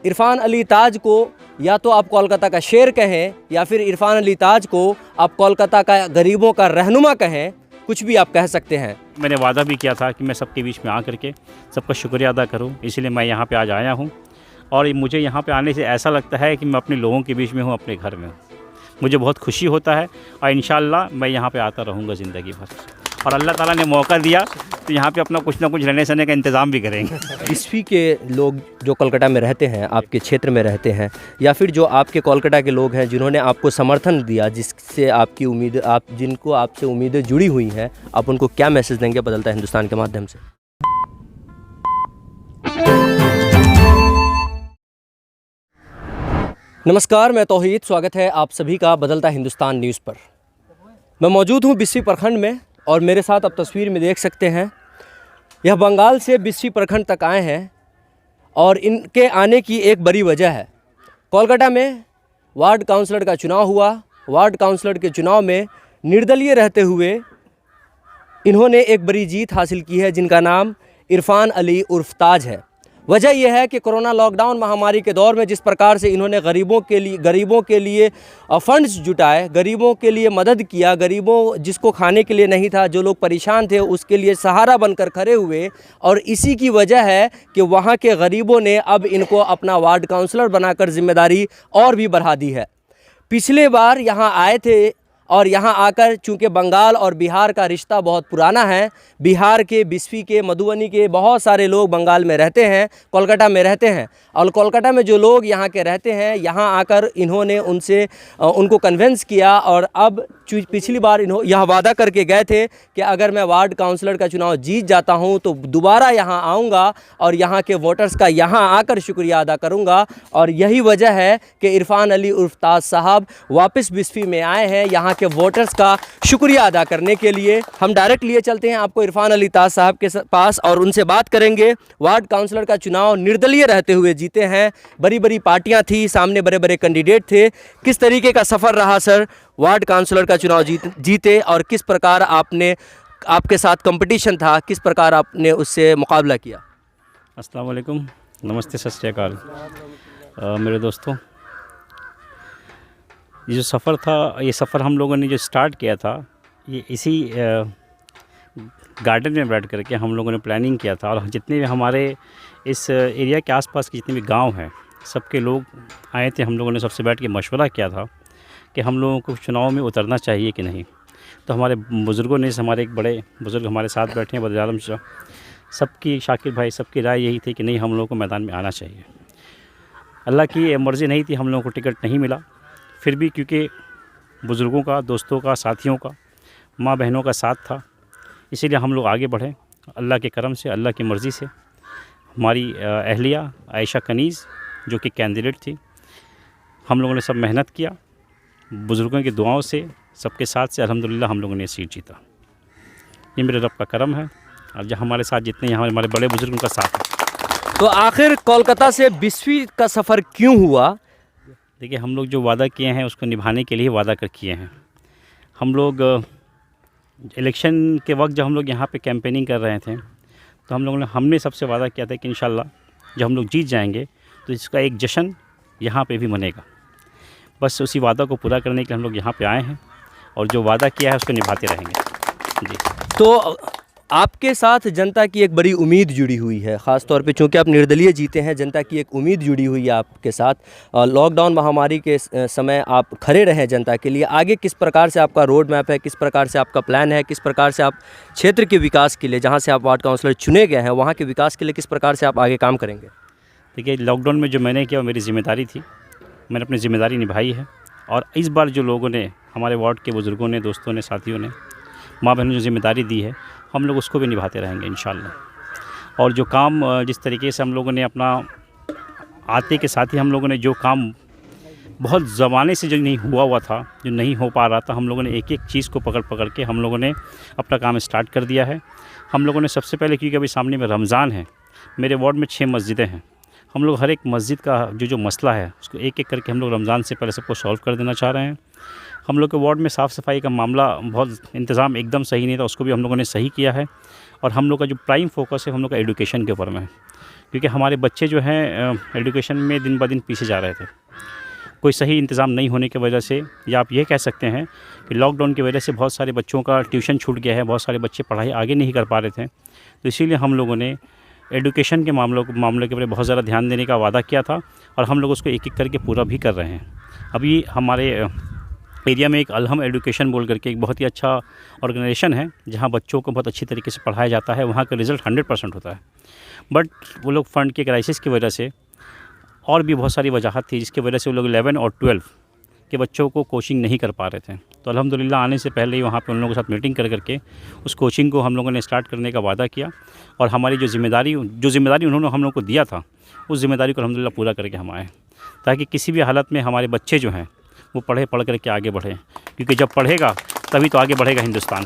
इरफान अली ताज को या तो आप कोलकाता का शेर कहें या फिर इरफान अली ताज को आप कोलकाता का गरीबों का रहनुमा कहें, कुछ भी आप कह सकते हैं। मैंने वादा भी किया था कि मैं सबके बीच में आकर के सबका शुक्रिया अदा करूं, इसलिए मैं यहाँ पे आज आया हूँ। और मुझे यहाँ पे आने से ऐसा लगता है कि मैं अपने लोगों के बीच में हूँ, अपने घर में हूँ। मुझे बहुत खुशी होता है और इंशाअल्लाह मैं यहाँ पे आता रहूँगा ज़िंदगी भर। और अल्लाह ताला ने मौका दिया तो यहाँ पे अपना कुछ ना कुछ रहने सहने का इंतज़ाम भी करेंगे। बिस्फी के लोग जो कोलकाता में रहते हैं, आपके क्षेत्र में रहते हैं, या फिर जो आपके कोलकाता के लोग हैं जिन्होंने आपको समर्थन दिया, जिससे आपकी उम्मीद जिनको आपसे उम्मीदें जुड़ी हुई हैं, आप उनको क्या मैसेज देंगे बदलता हिंदुस्तान के माध्यम से? नमस्कार, मैं तौहीद, स्वागत है आप सभी का बदलता हिंदुस्तान न्यूज़ पर। मैं मौजूद हूँ बिस्फी प्रखंड में और मेरे साथ आप तस्वीर में देख सकते हैं, यह बंगाल से बिस्फी प्रखंड तक आए हैं और इनके आने की एक बड़ी वजह है। कोलकाता में वार्ड काउंसलर का चुनाव हुआ। वार्ड काउंसलर के चुनाव में निर्दलीय रहते हुए इन्होंने एक बड़ी जीत हासिल की है, जिनका नाम इरफान अली उर्फ ताज है। वजह यह है कि कोरोना लॉकडाउन महामारी के दौर में जिस प्रकार से इन्होंने गरीबों के लिए फंड्स जुटाए, गरीबों के लिए मदद किया, गरीबों जिसको खाने के लिए नहीं था, जो लोग परेशान थे, उसके लिए सहारा बनकर खड़े हुए। और इसी की वजह है कि वहाँ के गरीबों ने अब इनको अपना वार्ड काउंसलर बनाकर जिम्मेदारी और भी बढ़ा दी है। पिछले बार यहाँ आए थे और यहाँ आकर, चूँकि बंगाल और बिहार का रिश्ता बहुत पुराना है, बिहार के, बिस्फी के, मधुबनी के बहुत सारे लोग बंगाल में रहते हैं, कोलकाता में रहते हैं। और कोलकाता में जो लोग यहाँ के रहते हैं, यहाँ आकर इन्होंने उनको कन्विंस किया। और अब पिछली बार यह वादा करके गए थे कि अगर मैं वार्ड काउंसलर का चुनाव जीत जाता हूँ तो दोबारा यहाँ आऊँगा और यहाँ के वोटर्स का यहाँ आकर शुक्रिया अदा करूँगा। और यही वजह है कि इरफान अली उर्फ ताज साहब वापस बिस्फी में आए हैं यहाँ के वोटर्स का शुक्रिया अदा करने के लिए। हम डायरेक्ट लिए चलते हैं आपको इरफान अली ताज साहब के पास और उनसे बात करेंगे। वार्ड काउंसलर का चुनाव निर्दलीय रहते हुए जीते हैं, बड़ी बड़ी पार्टियां थी, सामने बड़े बड़े कैंडिडेट थे। किस तरीके का सफ़र रहा सर वार्ड काउंसलर का चुनाव जीते और किस प्रकार आपके साथ कंपटीशन था, किस प्रकार आपने उससे मुकाबला किया? अस्सलाम वालेकुम, नमस्ते, सत श्री अकाल मेरे दोस्तों। ये जो सफ़र था, ये सफ़र हम लोगों ने जो स्टार्ट किया था, ये इसी गार्डन में बैठ करके हम लोगों ने प्लानिंग किया था। और जितने भी हमारे इस एरिया के आसपास के जितने भी गांव हैं, सबके लोग आए थे। हम लोगों ने सबसे बैठ के मशवरा किया था कि हम लोगों को चुनाव में उतरना चाहिए कि नहीं। तो हमारे बुज़ुर्गों ने, हमारे एक बड़े बुज़ुर्ग हमारे साथ बैठे हैं, बदर आलम शाह, सबकी, शाकिर भाई, सबकी राय यही थी कि नहीं, हम लोगों को मैदान में आना चाहिए। अल्लाह की मर्ज़ी नहीं थी, हम लोगों को टिकट नहीं मिला। फिर भी क्योंकि बुज़ुर्गों का, दोस्तों का, साथियों का, माँ बहनों का साथ था, इसीलिए हम लोग आगे बढ़े। अल्लाह के करम से, अल्लाह की मर्ज़ी से हमारी अहलिया आयशा कनीज़ जो कि कैंडिडेट थी, हम लोगों ने सब मेहनत किया, बुज़ुर्गों की दुआओं से, सबके साथ से अल्हम्दुलिल्लाह हम लोगों ने सीट जीता। ये मेरे रब का करम है। अब जब हमारे साथ जितने यहाँ हमारे बड़े बुज़ुर्गों का साथ है। तो आखिर कोलकाता से बिस्फी का सफ़र क्यों हुआ? देखिए, हम लोग जो वादा किए हैं उसको निभाने के लिए वादा कर किए हैं। हम लोग इलेक्शन के वक्त जब हम लोग यहाँ पे कैंपेनिंग कर रहे थे, तो हमने सबसे वादा किया था कि इंशाल्लाह जब हम लोग जीत जाएंगे तो इसका एक जश्न यहाँ पे भी मनेगा। बस उसी वादा को पूरा करने के लिए हम लोग यहाँ पे आए हैं और जो वादा किया है उसको निभाते रहेंगे जी। तो आपके साथ जनता की एक बड़ी उम्मीद जुड़ी हुई है, ख़ास तौर पे चूँकि आप निर्दलीय जीते हैं, जनता की एक उम्मीद जुड़ी हुई है आपके साथ। लॉकडाउन महामारी के समय आप खड़े रहे जनता के लिए। आगे किस प्रकार से आपका रोड मैप है, किस प्रकार से आपका प्लान है, किस प्रकार से आप क्षेत्र के विकास के लिए, जहाँ से आप वार्ड काउंसलर चुने गए हैं, वहाँ के विकास के लिए किस प्रकार से आप आगे काम करेंगे? देखिए, लॉकडाउन में जो मैंने किया वो मेरी ज़िम्मेदारी थी, मैंने अपनी ज़िम्मेदारी निभाई है। और इस बार जो लोगों ने, हमारे वार्ड के बुज़ुर्गों ने, दोस्तों ने, साथियों ने, माँ बहनों ने जो ज़िम्मेदारी दी है, हम लोग उसको भी निभाते रहेंगे इंशाल्लाह। और जो काम जिस तरीके से हम लोगों ने अपना आते के साथ ही हम लोगों ने जो काम बहुत ज़माने से जो नहीं हुआ था, जो नहीं हो पा रहा था, हम लोगों ने एक एक चीज़ को पकड़ के हम लोगों ने अपना काम स्टार्ट कर दिया है। हम लोगों ने सबसे पहले, क्योंकि अभी सामने में रमज़ान है, मेरे वार्ड में 6 मस्जिदें हैं, हम लोग हर एक मस्जिद का जो मसला है उसको एक एक करके हम लोग रमज़ान से पहले सबको सॉल्व कर देना चाह रहे हैं। हम लोग के वार्ड में साफ़ सफाई का मामला बहुत इंतज़ाम एकदम सही नहीं था, उसको भी हम लोगों ने सही किया है। और हम लोग का जो प्राइम फोकस है हम लोग का एजुकेशन के ऊपर में है, क्योंकि हमारे बच्चे जो हैं एजुकेशन में दिन ब दिन पीछे जा रहे थे। कोई सही इंतज़ाम नहीं होने की वजह से, या आप ये कह सकते हैं कि लॉकडाउन की वजह से बहुत सारे बच्चों का ट्यूशन छूट गया है, बहुत सारे बच्चे पढ़ाई आगे नहीं कर पा रहे थे। तो इसीलिए हम लोगों ने एजुकेशन के मामले के ऊपर बहुत ज़्यादा ध्यान देने का वादा किया था, और हम लोग उसको एक-एक करके पूरा भी कर रहे हैं। अभी हमारे एरिया में एक अलहम एजुकेशन बोल करके एक बहुत ही अच्छा ऑर्गेनाइजेशन है, जहाँ बच्चों को बहुत अच्छी तरीके से पढ़ाया जाता है। वहाँ का रिज़ल्ट 100% होता है, बट वो लोग फ़ंड के क्राइसिस की वजह से और भी बहुत सारी वजह थी, जिसकी वजह से वो लोग 11 और 12 के बच्चों को कोचिंग नहीं कर पा रहे थे। तो अल्हम्दुलिल्लाह आने से पहले ही वहाँ पे उन लोगों के साथ मीटिंग कर करके उस कोचिंग को हम लोगों ने स्टार्ट करने का वादा किया, और हमारी जो ज़िम्मेदारी उन्होंने हम लोग को दिया था, उस ज़िम्मेदारी को अल्हम्दुलिल्लाह पूरा करके हम आए, ताकि किसी भी हालत में हमारे बच्चे जो हैं वो पढ़ करके आगे बढ़ें, क्योंकि जब पढ़ेगा तभी तो आगे बढ़ेगा हिंदुस्तान।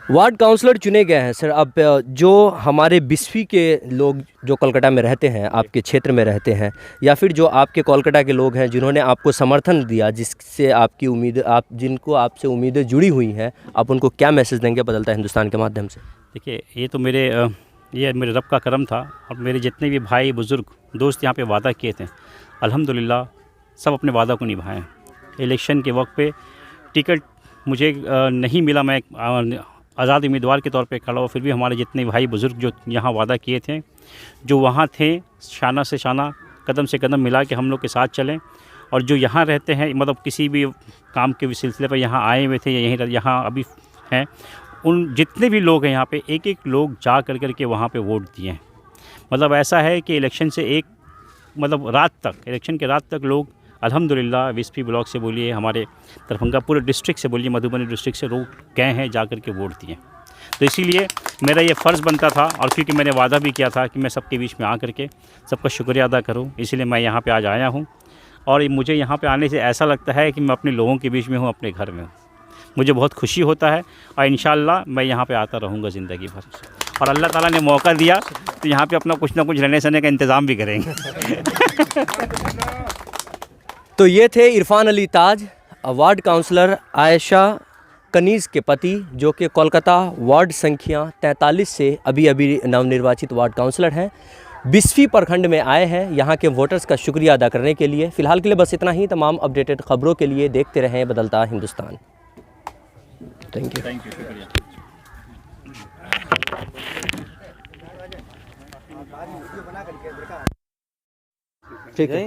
वार्ड काउंसलर चुने गए हैं सर। अब जो हमारे बिस्फी के लोग जो कोलकाता में रहते हैं, आपके क्षेत्र में रहते हैं, या फिर जो आपके कोलकाता के लोग हैं जिन्होंने आपको समर्थन दिया, जिससे आपकी उम्मीद जिनको आपसे उम्मीदें जुड़ी हुई हैं, आप उनको क्या मैसेज देंगे बदलता हिंदुस्तान के माध्यम से? देखिए, ये तो मेरे रब का करम था, और मेरे जितने भी भाई बुज़ुर्ग दोस्त यहाँ पे वादा किए थे, अल्हम्दुलिल्लाह सब अपने वादा को निभाएं। इलेक्शन के वक्त पे टिकट मुझे नहीं मिला, मैं आज़ाद उम्मीदवार के तौर पे खड़ा हुआ, फिर भी हमारे जितने भाई बुज़ुर्ग जो यहाँ वादा किए थे, जो वहाँ थे, शाना से शाना कदम से कदम मिला के हम लोग के साथ चलें। और जो यहाँ रहते हैं, मतलब किसी भी काम के सिलसिले पर यहाँ आए हुए थे या यहाँ अभी हैं, उन जितने भी लोग हैं यहाँ पे, एक एक लोग जा कर के वहाँ पे वोट दिए हैं। मतलब ऐसा है कि इलेक्शन से इलेक्शन के रात तक लोग अल्हम्दुलिल्लाह बिस्फी ब्लॉक से बोलिए, हमारे दरभंगा पूरे डिस्ट्रिक्ट से बोलिए, मधुबनी डिस्ट्रिक्ट से लोग गए हैं, जा कर के वोट दिए। तो इसीलिए मेरा ये फ़र्ज़ बनता था, और क्योंकि मैंने वादा भी किया था कि मैं सबके बीच में आ करके सबका शुक्रिया अदा करूं, इसीलिए मैं यहाँ पे आज आया हूँ। और मुझे यहाँ पे आने से ऐसा लगता है कि मैं अपने लोगों के बीच में हूँ, अपने घर में हूँ। मुझे बहुत खुशी होता है, और इंशाअल्लाह मैं यहाँ पे आता रहूँगा ज़िंदगी भर, और अल्लाह ताला ने मौका दिया तो यहाँ पे अपना कुछ ना कुछ रहने सहने का इंतज़ाम भी करेंगे। तो ये थे इरफान अली ताज, वार्ड काउंसलर आयशा कनीज़ के पति, जो कि कोलकाता वार्ड संख्या 43 से अभी नवनिर्वाचित वार्ड काउंसलर हैं। बिस्फी प्रखंड में आए हैं यहाँ के वोटर्स का शुक्रिया अदा करने के लिए। फ़िलहाल के लिए बस इतना ही। तमाम अपडेटेड खबरों के लिए देखते रहें बदलता हिंदुस्तान। थैंक यू, शुक्रिया। ठीक है।